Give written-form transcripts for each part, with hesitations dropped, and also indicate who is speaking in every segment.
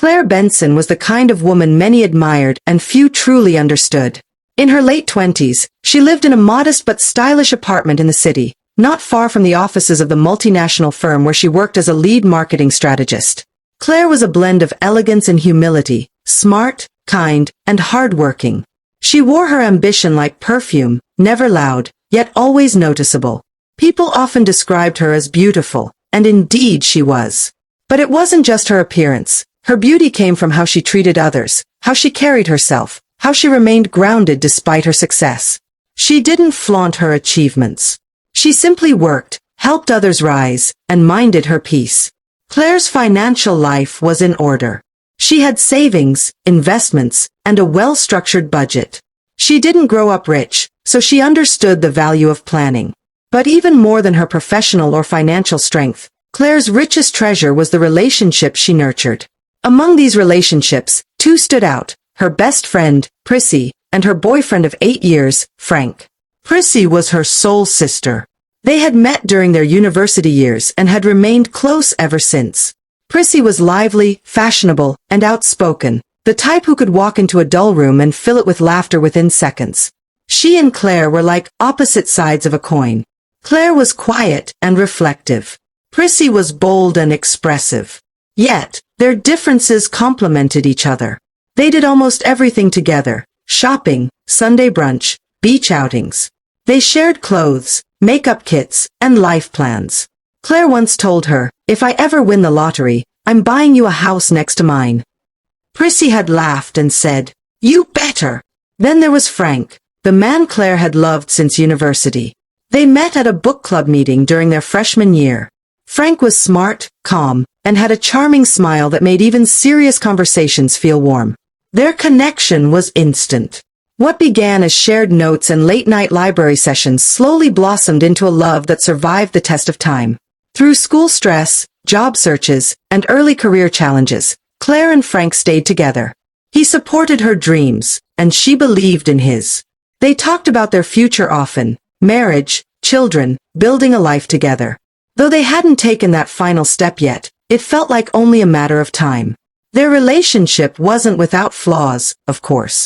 Speaker 1: Claire Benson was the kind of woman many admired and few truly understood. In her late 20s, she lived in a modest but stylish apartment in the city, not far from the offices of the multinational firm where she worked as a lead marketing strategist. Claire was a blend of elegance and humility, smart, kind, and hard-working. She wore her ambition like perfume, never loud, yet always noticeable. People often described her as beautiful, and indeed she was. But it wasn't just her appearance. Her beauty came from how she treated others, how she carried herself, how she remained grounded despite her success. She didn't flaunt her achievements. She simply worked, helped others rise, and minded her peace. Claire's financial life was in order. She had savings, investments, and a well-structured budget. She didn't grow up rich, so she understood the value of planning. But even more than her professional or financial strength, Claire's richest treasure was the relationships she nurtured. Among these relationships, two stood out: her best friend, Prissy, and her boyfriend of 8 years, Frank. Prissy was her soul sister. They had met during their university years and had remained close ever since. Prissy was lively, fashionable, and outspoken, the type who could walk into a dull room and fill it with laughter within seconds. She and Claire were like opposite sides of a coin. Claire was quiet and reflective. Prissy was bold and expressive. Yet, their differences complemented each other. They did almost everything together: shopping, Sunday brunch, beach outings. They shared clothes, makeup kits, and life plans. Claire once told her, "If I ever win the lottery, I'm buying you a house next to mine." Prissy had laughed and said, "You better." Then there was Frank, the man Claire had loved since university. They met at a book club meeting during their freshman year. Frank was smart, calm, and had a charming smile that made even serious conversations feel warm. Their connection was instant. What began as shared notes and late-night library sessions slowly blossomed into a love that survived the test of time. Through school stress, job searches, and early career challenges, Claire and Frank stayed together. He supported her dreams, and she believed in his. They talked about their future often: marriage, children, building a life together. Though they hadn't taken that final step yet, it felt like only a matter of time. Their relationship wasn't without flaws, of course.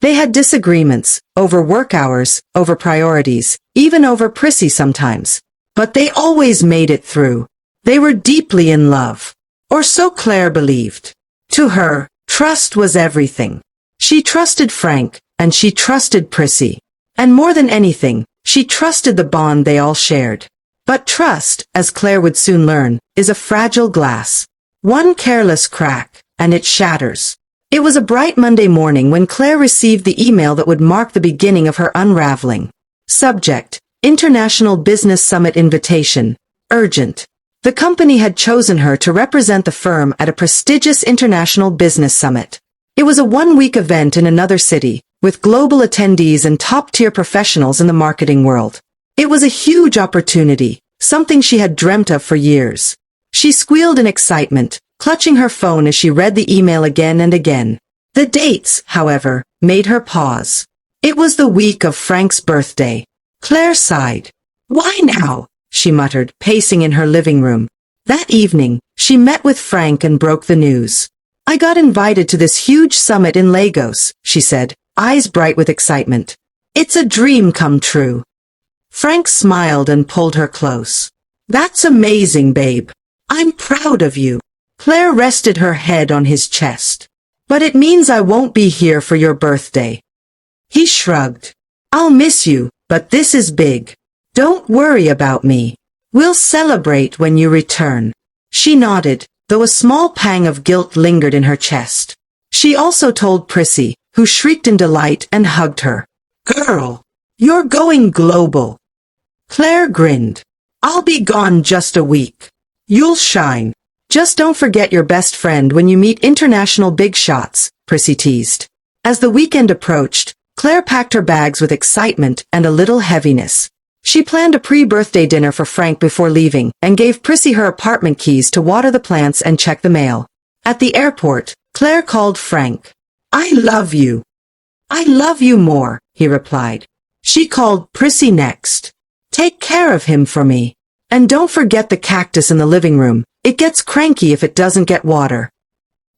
Speaker 1: They had disagreements, over work hours, over priorities, even over Prissy sometimes. But they always made it through. They were deeply in love. Or so Claire believed. To her, trust was everything. She trusted Frank, and she trusted Prissy. And more than anything, she trusted the bond they all shared. But trust, as Claire would soon learn, is a fragile glass. One careless crack, and it shatters. It was a bright Monday morning when Claire received the email that would mark the beginning of her unraveling. Subject: International Business Summit Invitation. Urgent. The company had chosen her to represent the firm at a prestigious international business summit. It was a one-week event in another city, with global attendees and top-tier professionals in the marketing world. It was a huge opportunity, something she had dreamt of for years. She squealed in excitement, clutching her phone as she read the email again and again. The dates, however, made her pause. It was the week of Frank's birthday. Claire sighed. "Why now?" she muttered, pacing in her living room. That evening, she met with Frank and broke the news. "I got invited to this huge summit in Lagos," she said, eyes bright with excitement. "It's a dream come true." Frank smiled and pulled her close. "That's amazing, babe. I'm proud of you." Claire rested her head on his chest. "But it means I won't be here for your birthday." He shrugged. "I'll miss you, but this is big. Don't worry about me. We'll celebrate when you return." She nodded, though a small pang of guilt lingered in her chest. She also told Prissy, who shrieked in delight and hugged her. "Girl, you're going global." Claire grinned. "I'll be gone just a week. You'll shine. Just don't forget your best friend when you meet international big shots," Prissy teased. As the weekend approached, Claire packed her bags with excitement and a little heaviness. She planned a pre-birthday dinner for Frank before leaving and gave Prissy her apartment keys to water the plants and check the mail. At the airport, Claire called Frank. "I love you." "I love you more," he replied. She called Prissy next. "Take care of him for me. And don't forget the cactus in the living room. It gets cranky if it doesn't get water."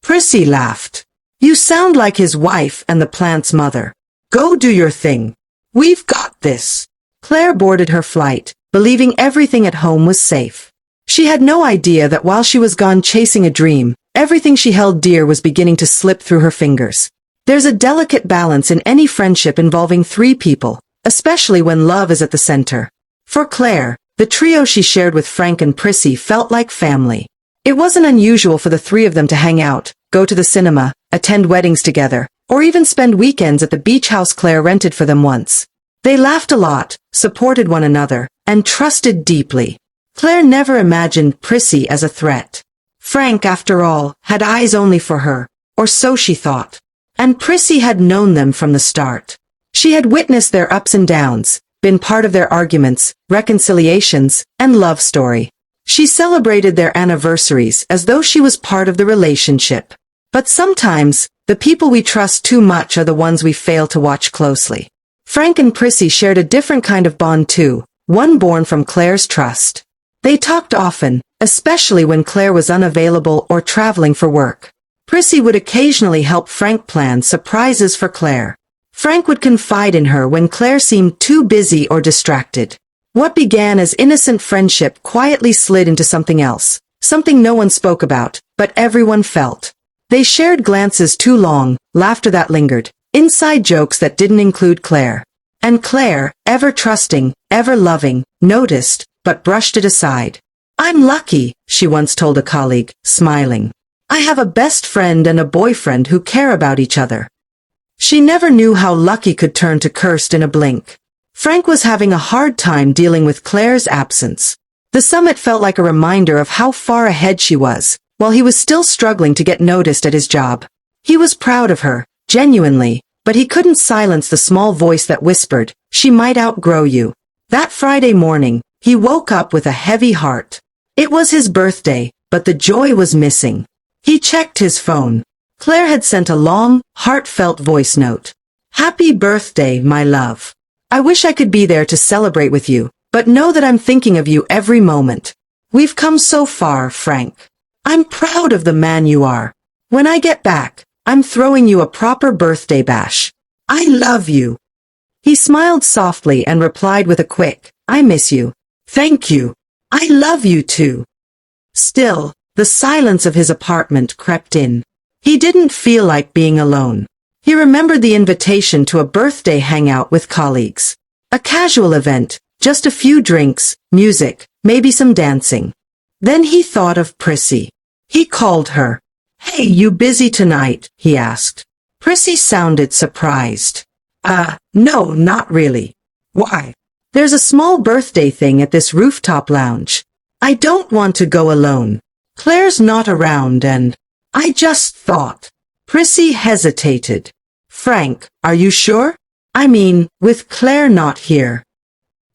Speaker 1: Prissy laughed. You sound like his wife and the plant's mother. Go do your thing. We've got this. Claire boarded her flight, believing everything at home was safe. She had no idea that while she was gone chasing a dream, everything she held dear was beginning to slip through her fingers. There's a delicate balance in any friendship involving three people, especially when love is at the center. For Claire, the trio she shared with Frank and Prissy felt like family. It wasn't unusual for the three of them to hang out, go to the cinema, attend weddings together, or even spend weekends at the beach house Claire rented for them once. They laughed a lot, supported one another, and trusted deeply. Claire never imagined Prissy as a threat. Frank, after all, had eyes only for her, or so she thought. And Prissy had known them from the start. She had witnessed their ups and downs, been part of their arguments, reconciliations, and love story. She celebrated their anniversaries as though she was part of the relationship. But sometimes, the people we trust too much are the ones we fail to watch closely. Frank and Prissy shared a different kind of bond too, one born from Claire's trust. They talked often, especially when Claire was unavailable or traveling for work. Prissy would occasionally help Frank plan surprises for Claire. Frank would confide in her when Claire seemed too busy or distracted. What began as innocent friendship quietly slid into something else, something no one spoke about, but everyone felt. They shared glances too long, laughter that lingered, inside jokes that didn't include Claire. And Claire, ever trusting, ever loving, noticed, but brushed it aside. I'm lucky, she once told a colleague, smiling. I have a best friend and a boyfriend who care about each other. She never knew how lucky could turn to cursed in a blink. Frank was having a hard time dealing with Claire's absence. The summit felt like a reminder of how far ahead she was, while he was still struggling to get noticed at his job. He was proud of her, genuinely, but he couldn't silence the small voice that whispered, she might outgrow you. That Friday morning, he woke up with a heavy heart. It was his birthday, but the joy was missing. He checked his phone. Claire had sent a long, heartfelt voice note. Happy birthday, my love. I wish I could be there to celebrate with you, but know that I'm thinking of you every moment. We've come so far, Frank. I'm proud of the man you are. When I get back, I'm throwing you a proper birthday bash. I love you. He smiled softly and replied with a quick, I miss you. Thank you. I love you too. Still, the silence of his apartment crept in. He didn't feel like being alone. He remembered the invitation to a birthday hangout with colleagues. A casual event, just a few drinks, music, maybe some dancing. Then he thought of Prissy. He called her. Hey, you busy tonight? He asked. Prissy sounded surprised. No, not really. Why? There's a small birthday thing at this rooftop lounge. I don't want to go alone. Claire's not around and I just thought. Prissy hesitated. Frank, are you sure? I mean, with Claire not here.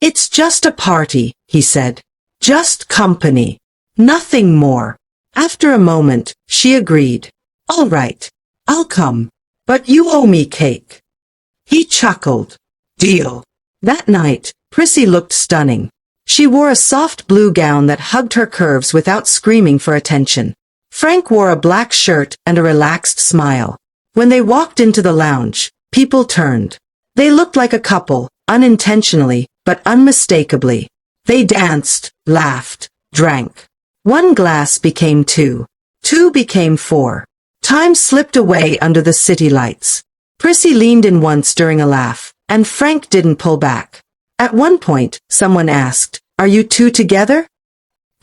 Speaker 1: It's just a party, he said. Just company. Nothing more. After a moment, she agreed. All right, I'll come. But you owe me cake. He chuckled. Deal. That night, Prissy looked stunning. She wore a soft blue gown that hugged her curves without screaming for attention. Frank wore a black shirt and a relaxed smile. When they walked into the lounge, people turned. They looked like a couple, unintentionally, but unmistakably. They danced, laughed, drank. One glass became two. Two became four. Time slipped away under the city lights. Prissy leaned in once during a laugh, and Frank didn't pull back. At one point, someone asked, Are you two together?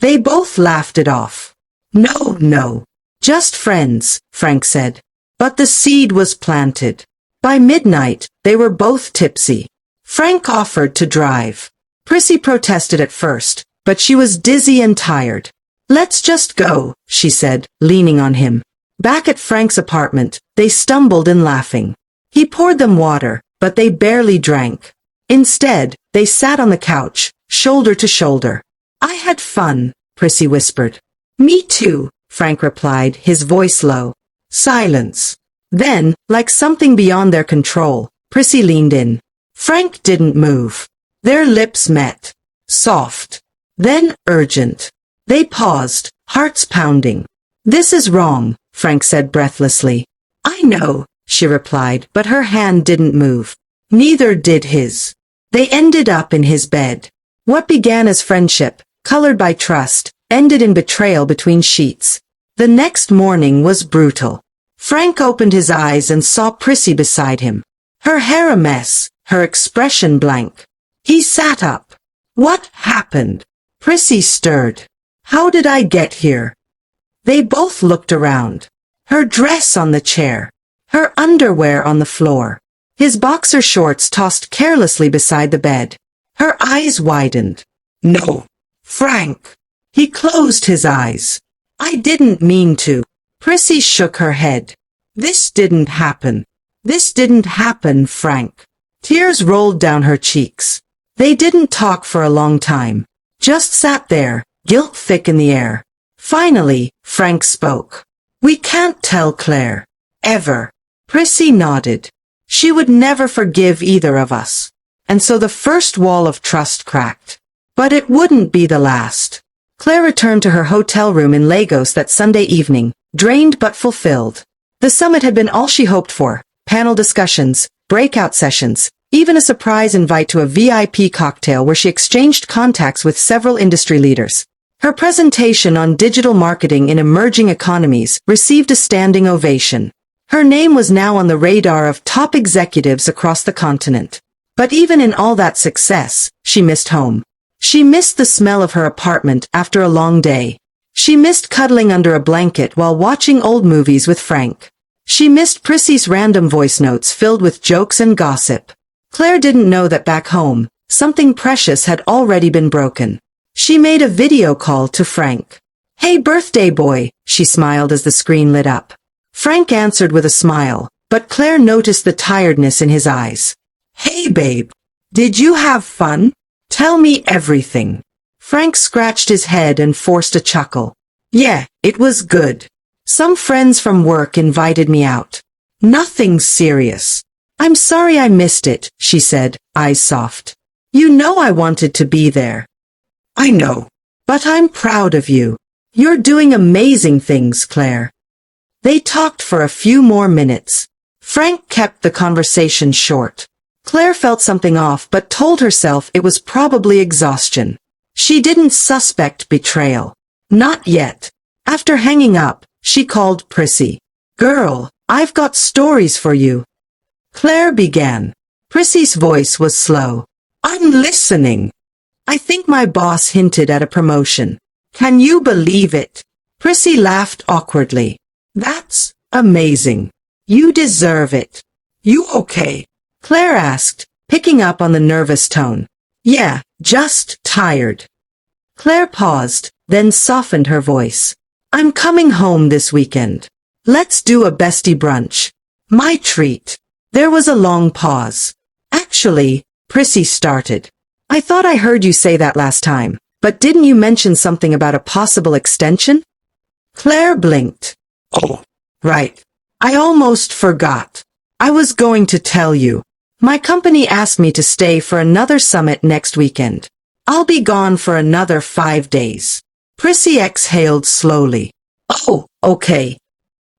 Speaker 1: They both laughed it off. No. Just friends, Frank said. But the seed was planted. By midnight, they were both tipsy. Frank offered to drive. Prissy protested at first, but she was dizzy and tired. Let's just go, she said, leaning on him. Back at Frank's apartment, they stumbled in laughing. He poured them water, but they barely drank. Instead, they sat on the couch, shoulder to shoulder. I had fun, Prissy whispered. Me too, Frank replied, his voice low. Silence. Then, like something beyond their control, Prissy leaned in. Frank didn't move. Their lips met. Soft. Then urgent. They paused, hearts pounding. This is wrong, Frank said breathlessly. I know, she replied, but her hand didn't move. Neither did his. They ended up in his bed. What began as friendship, colored by trust, ended in betrayal between sheets. The next morning was brutal. Frank opened his eyes and saw Prissy beside him. Her hair a mess, her expression blank. He sat up. What happened? Prissy stirred. How did I get here? They both looked around. Her dress on the chair. Her underwear on the floor. His boxer shorts tossed carelessly beside the bed. Her eyes widened. No. Frank. He closed his eyes. I didn't mean to. Prissy shook her head. This didn't happen. This didn't happen, Frank. Tears rolled down her cheeks. They didn't talk for a long time. Just sat there, guilt thick in the air. Finally, Frank spoke. We can't tell Claire. Ever. Prissy nodded. She would never forgive either of us. And so the first wall of trust cracked. But it wouldn't be the last. Claire returned to her hotel room in Lagos that Sunday evening, drained but fulfilled. The summit had been all she hoped for. Panel discussions, breakout sessions, even a surprise invite to a VIP cocktail where she exchanged contacts with several industry leaders. Her presentation on digital marketing in emerging economies received a standing ovation. Her name was now on the radar of top executives across the continent. But even in all that success, she missed home. She missed the smell of her apartment after a long day. She missed cuddling under a blanket while watching old movies with Frank. She missed Prissy's random voice notes filled with jokes and gossip. Claire didn't know that back home, something precious had already been broken. She made a video call to Frank. Hey birthday boy, she smiled as the screen lit up. Frank answered with a smile, but Claire noticed the tiredness in his eyes. Hey babe, did you have fun? Tell me everything. Frank scratched his head and forced a chuckle. Yeah, it was good. Some friends from work invited me out. Nothing serious. I'm sorry I missed it, she said, eyes soft. You know I wanted to be there. I know. But I'm proud of you. You're doing amazing things, Claire. They talked for a few more minutes. Frank kept the conversation short. Claire felt something off but told herself it was probably exhaustion. She didn't suspect betrayal. Not yet. After hanging up, she called Prissy. Girl, I've got stories for you. Claire began. Prissy's voice was slow. I'm listening. I think my boss hinted at a promotion. Can you believe it? Prissy laughed awkwardly. That's amazing. You deserve it. You okay? Claire asked, picking up on the nervous tone. Yeah, just tired. Claire paused, then softened her voice. I'm coming home this weekend. Let's do a bestie brunch. My treat. There was a long pause. Actually, Prissy started. I thought I heard you say that last time, but didn't you mention something about a possible extension? Claire blinked. Oh, right. I almost forgot. I was going to tell you. My company asked me to stay for another summit next weekend. I'll be gone for another 5 days. Prissy exhaled slowly. Oh, okay.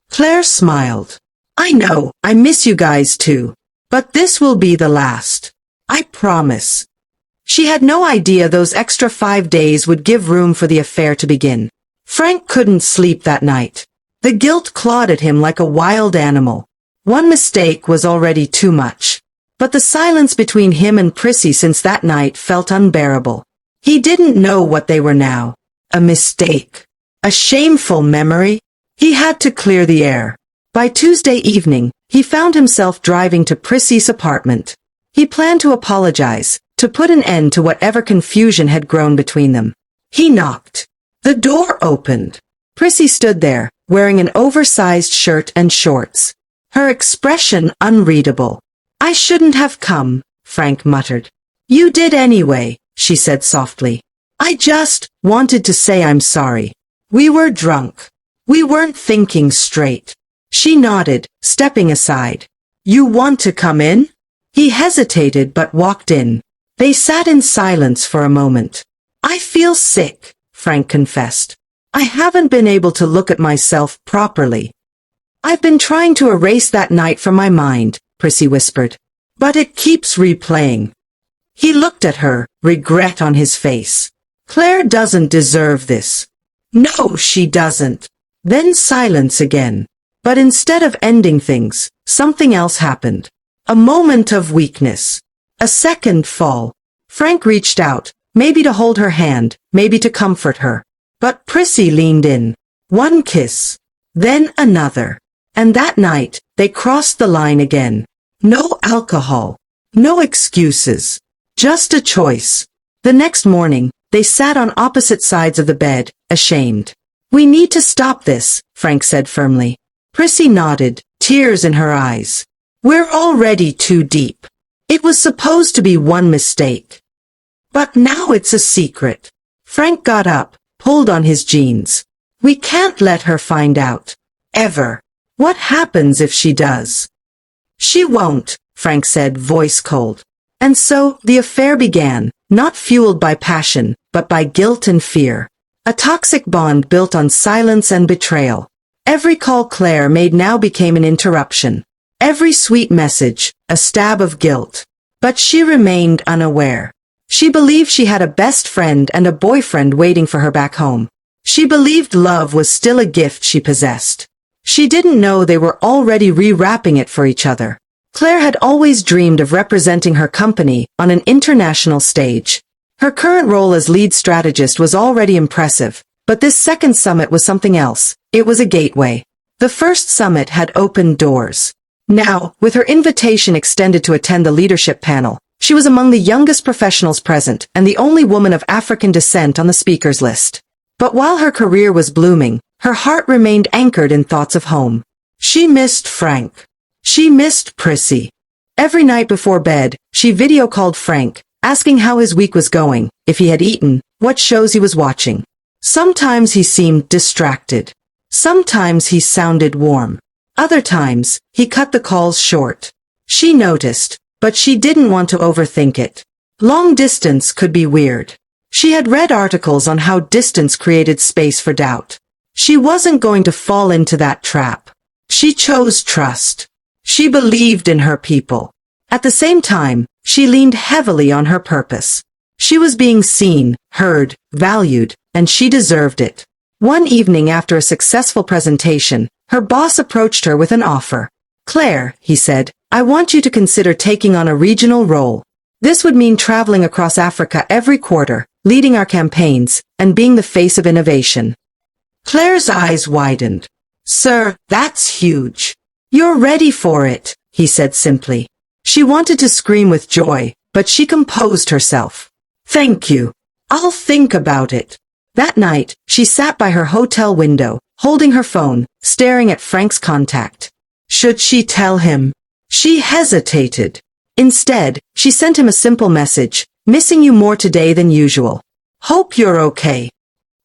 Speaker 1: Claire smiled. I know, I miss you guys too. But this will be the last. I promise. She had no idea those extra 5 days would give room for the affair to begin. Frank couldn't sleep that night. The guilt clawed at him like a wild animal. One mistake was already too much. But the silence between him and Prissy since that night felt unbearable. He didn't know what they were now. A mistake. A shameful memory. He had to clear the air. By Tuesday evening, he found himself driving to Prissy's apartment. He planned to apologize, to put an end to whatever confusion had grown between them. He knocked. The door opened. Prissy stood there, wearing an oversized shirt and shorts. Her expression unreadable. I shouldn't have come, Frank muttered. You did anyway, she said softly. I just wanted to say I'm sorry. We were drunk. We weren't thinking straight. She nodded, stepping aside. You want to come in? He hesitated but walked in. They sat in silence for a moment. I feel sick, Frank confessed. I haven't been able to look at myself properly. I've been trying to erase that night from my mind, Prissy whispered. But it keeps replaying. He looked at her, regret on his face. Claire doesn't deserve this. No, she doesn't. Then silence again. But instead of ending things, something else happened. A moment of weakness. A second fall. Frank reached out, maybe to hold her hand, maybe to comfort her. But Prissy leaned in. One kiss. Then another. And that night, they crossed the line again. No alcohol. No excuses. Just a choice. The next morning, they sat on opposite sides of the bed, ashamed. We need to stop this, Frank said firmly. Prissy nodded, tears in her eyes. We're already too deep. It was supposed to be one mistake. But now it's a secret. Frank got up, pulled on his jeans. We can't let her find out. Ever. What happens if she does? She won't, Frank said, voice cold. And so, the affair began, not fueled by passion, but by guilt and fear. A toxic bond built on silence and betrayal. Every call Claire made now became an interruption. Every sweet message, a stab of guilt. But she remained unaware. She believed she had a best friend and a boyfriend waiting for her back home. She believed love was still a gift she possessed. She didn't know they were already rewrapping it for each other. Claire had always dreamed of representing her company on an international stage. Her current role as lead strategist was already impressive, but this second summit was something else. It was a gateway. The first summit had opened doors. Now, with her invitation extended to attend the leadership panel, she was among the youngest professionals present and the only woman of African descent on the speakers list. But while her career was blooming, her heart remained anchored in thoughts of home. She missed Frank. She missed Prissy. Every night before bed, she video-called Frank, asking how his week was going, if he had eaten, what shows he was watching. Sometimes he seemed distracted. Sometimes he sounded warm. Other times, he cut the calls short. She noticed, but she didn't want to overthink it. Long distance could be weird. She had read articles on how distance created space for doubt. She wasn't going to fall into that trap. She chose trust. She believed in her people. At the same time, she leaned heavily on her purpose. She was being seen, heard, valued, and she deserved it. One evening after a successful presentation, her boss approached her with an offer. Claire, he said, I want you to consider taking on a regional role. This would mean traveling across Africa every quarter, leading our campaigns, and being the face of innovation. Claire's eyes widened. Sir, that's huge. You're ready for it, he said simply. She wanted to scream with joy, but she composed herself. Thank you. I'll think about it. That night, she sat by her hotel window, holding her phone, staring at Frank's contact. Should she tell him? She hesitated. Instead, she sent him a simple message, missing you more today than usual. Hope you're okay.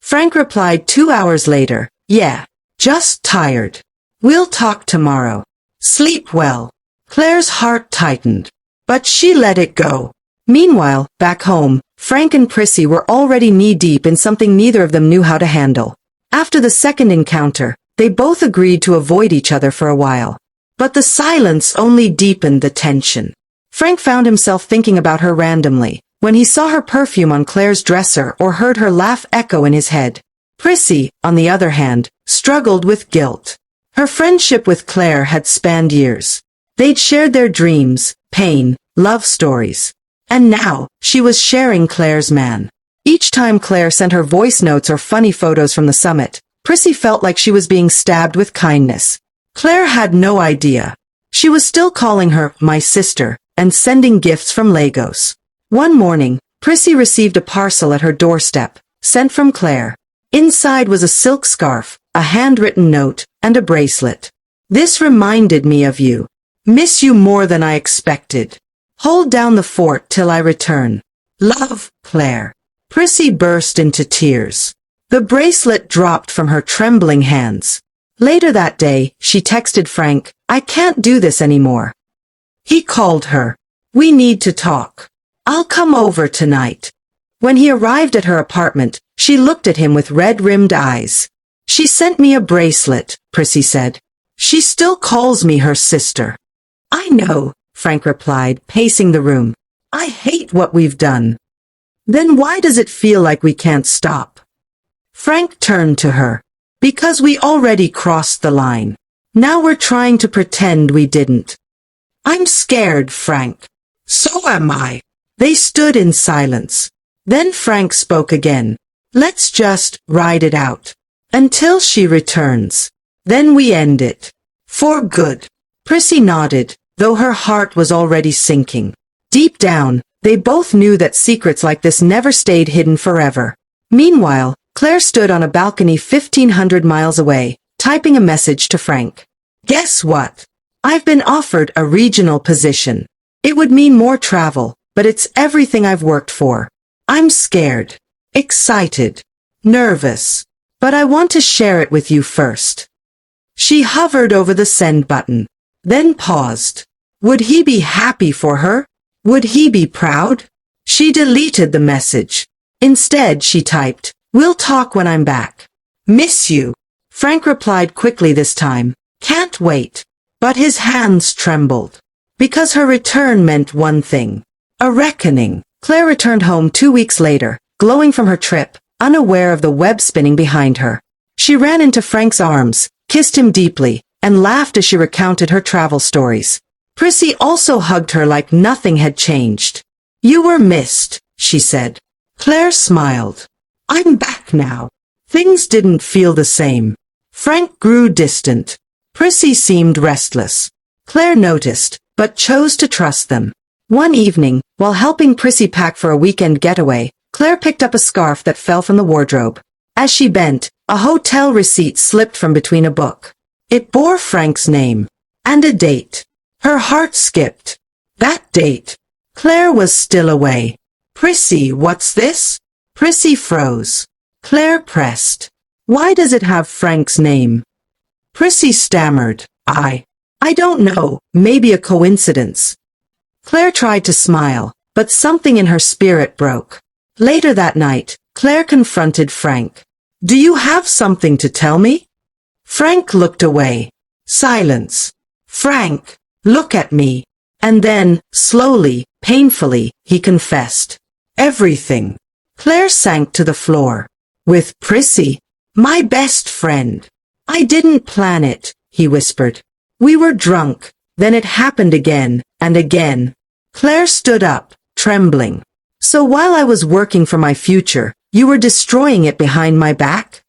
Speaker 1: Frank replied 2 hours later, yeah, just tired. We'll talk tomorrow. Sleep well. Claire's heart tightened. But she let it go. Meanwhile, back home, Frank and Prissy were already knee-deep in something neither of them knew how to handle. After the second encounter, they both agreed to avoid each other for a while. But the silence only deepened the tension. Frank found himself thinking about her randomly, when he saw her perfume on Claire's dresser or heard her laugh echo in his head. Prissy, on the other hand, struggled with guilt. Her friendship with Claire had spanned years. They'd shared their dreams, pain, love stories. And now, she was sharing Claire's man. Each time Claire sent her voice notes or funny photos from the summit, Prissy felt like she was being stabbed with kindness. Claire had no idea. She was still calling her my sister and sending gifts from Lagos. One morning, Prissy received a parcel at her doorstep, sent from Claire. Inside was a silk scarf, a handwritten note, and a bracelet. This reminded me of you. Miss you more than I expected. Hold down the fort till I return. Love, Claire. Prissy burst into tears. The bracelet dropped from her trembling hands. Later that day, she texted Frank, I can't do this anymore. He called her. We need to talk. I'll come over tonight. When he arrived at her apartment, she looked at him with red-rimmed eyes. She sent me a bracelet, Prissy said. She still calls me her sister. I know, Frank replied, pacing the room. I hate what we've done. Then why does it feel like we can't stop? Frank turned to her. Because we already crossed the line. Now we're trying to pretend we didn't. I'm scared, Frank. So am I. They stood in silence. Then Frank spoke again. Let's just ride it out. Until she returns. Then we end it. For good. Prissy nodded, though her heart was already sinking. Deep down, they both knew that secrets like this never stayed hidden forever. Meanwhile, Claire stood on a balcony 1,500 miles away, typing a message to Frank. Guess what? I've been offered a regional position. It would mean more travel, but it's everything I've worked for. I'm scared, excited, nervous, but I want to share it with you first. She hovered over the send button, then paused. Would he be happy for her? Would he be proud? She deleted the message. Instead, she typed, We'll talk when I'm back. Miss you. Frank replied quickly this time. Can't wait. But his hands trembled. Because her return meant one thing. A reckoning. Claire returned home 2 weeks later, glowing from her trip, unaware of the web spinning behind her. She ran into Frank's arms, kissed him deeply, and laughed as she recounted her travel stories. Prissy also hugged her like nothing had changed. You were missed, she said. Claire smiled. I'm back now. Things didn't feel the same. Frank grew distant. Prissy seemed restless. Claire noticed, but chose to trust them. One evening, while helping Prissy pack for a weekend getaway, Claire picked up a scarf that fell from the wardrobe. As she bent, a hotel receipt slipped from between a book. It bore Frank's name. And a date. Her heart skipped. That date. Claire was still away. Prissy, what's this? Prissy froze. Claire pressed. Why does it have Frank's name? Prissy stammered. I don't know, maybe a coincidence. Claire tried to smile, but something in her spirit broke. Later that night, Claire confronted Frank. Do you have something to tell me? Frank looked away. Silence. Frank, look at me. And then, slowly, painfully, he confessed. Everything. Claire sank to the floor. With Prissy, my best friend. I didn't plan it, he whispered. We were drunk, then it happened again, and again. Claire stood up, trembling. So while I was working for my future, you were destroying it behind my back?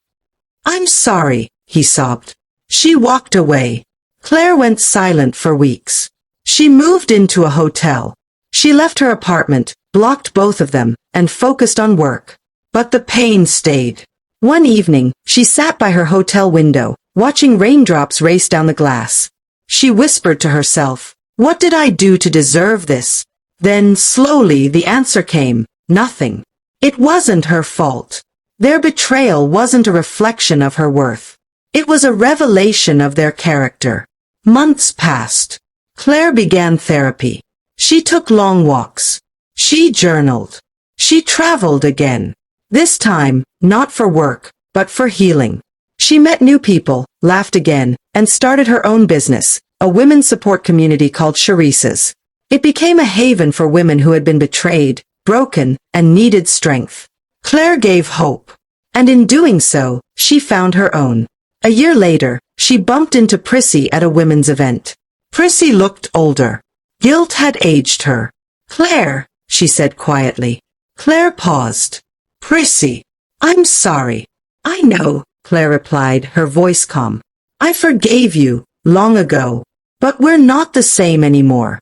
Speaker 1: I'm sorry, he sobbed. She walked away. Claire went silent for weeks. She moved into a hotel. She left her apartment, blocked both of them, and focused on work. But the pain stayed. One evening, she sat by her hotel window, watching raindrops race down the glass. She whispered to herself, what did I do to deserve this? Then, slowly, the answer came, nothing. It wasn't her fault. Their betrayal wasn't a reflection of her worth. It was a revelation of their character. Months passed. Claire began therapy. She took long walks. She journaled. She traveled again. This time, not for work, but for healing. She met new people, laughed again, and started her own business, a women's support community called Charisas. It became a haven for women who had been betrayed, broken, and needed strength. Claire gave hope. And in doing so, she found her own. A year later, she bumped into Prissy at a women's event. Prissy looked older. Guilt had aged her. Claire, she said quietly. Claire paused. Prissy, I'm sorry. I know, Claire replied, her voice calm. I forgave you, long ago. But we're not the same anymore.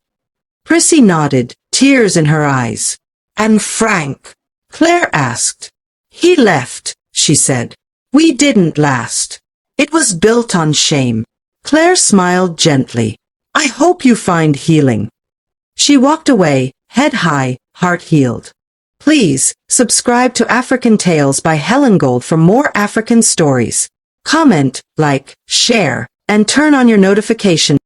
Speaker 1: Prissy nodded, tears in her eyes. And Frank? Claire asked. He left, she said. We didn't last. It was built on shame. Claire smiled gently. I hope you find healing. She walked away, head high, heart healed. Please, subscribe to African Tales by Hellengold for more African stories. Comment, like, share, and turn on your notifications.